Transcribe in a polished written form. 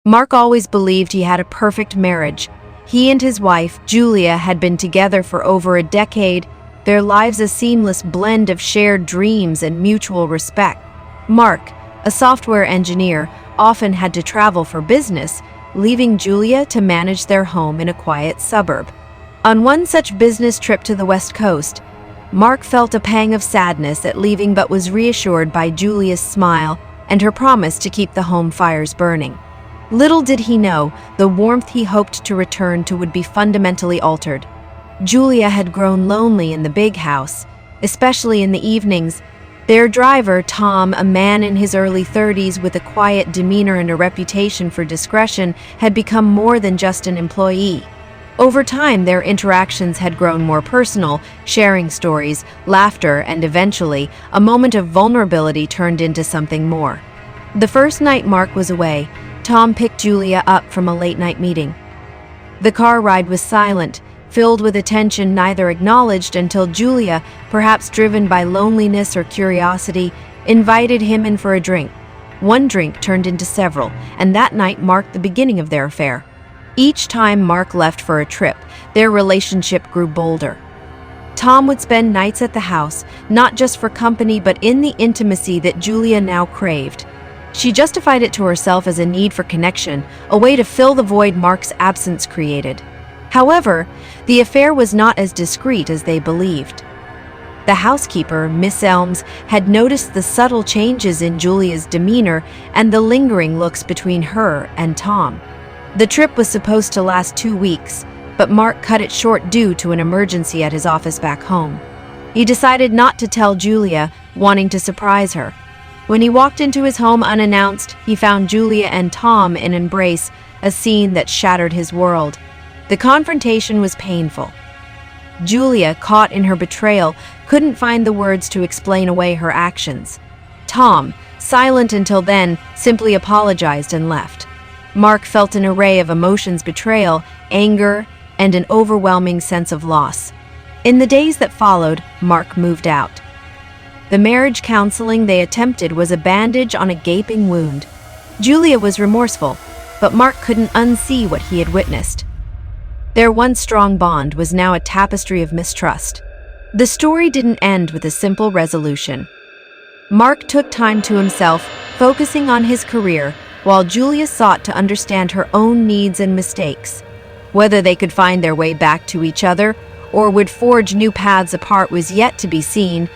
Mark always believed he had a perfect marriage. He and his wife, Julia, had been together for over a decade, their lives a seamless blend of shared dreams and mutual respect. Mark, a software engineer, often had to travel for business, leaving Julia to manage their home in a quiet suburb. On one such business trip to the West Coast, Mark felt a pang of sadness at leaving but was reassured by Julia's smile and her promise to keep the home fires burning. Little did he know, the warmth he hoped to return to would be fundamentally altered. Julia had grown lonely in the big house, especially in the evenings. Their driver, Tom, a man in his early 30s with a quiet demeanor and a reputation for discretion, had become more than just an employee. Over time, their interactions had grown more personal, sharing stories, laughter, and eventually, a moment of vulnerability turned into something more. The first night Mark was away, Tom picked Julia up from a late-night meeting. The car ride was silent, filled with attention neither acknowledged until Julia, perhaps driven by loneliness or curiosity, invited him in for a drink. One drink turned into several, and that night marked the beginning of their affair. Each time Mark left for a trip, their relationship grew bolder. Tom would spend nights at the house, not just for company but in the intimacy that Julia now craved. She justified it to herself as a need for connection, a way to fill the void Mark's absence created. However, the affair was not as discreet as they believed. The housekeeper, Miss Elms, had noticed the subtle changes in Julia's demeanor and the lingering looks between her and Tom. The trip was supposed to last 2 weeks, but Mark cut it short due to an emergency at his office back home. He decided not to tell Julia, wanting to surprise her. When he walked into his home unannounced, he found Julia and Tom in an embrace, a scene that shattered his world. The confrontation was painful. Julia, caught in her betrayal, couldn't find the words to explain away her actions. Tom, silent until then, simply apologized and left. Mark felt an array of emotions: betrayal, anger, and an overwhelming sense of loss. In the days that followed, Mark moved out. The marriage counseling they attempted was a bandage on a gaping wound. Julia was remorseful, but Mark couldn't unsee what he had witnessed. Their once strong bond was now a tapestry of mistrust. The story didn't end with a simple resolution. Mark took time to himself, focusing on his career, while Julia sought to understand her own needs and mistakes. Whether they could find their way back to each other or would forge new paths apart was yet to be seen,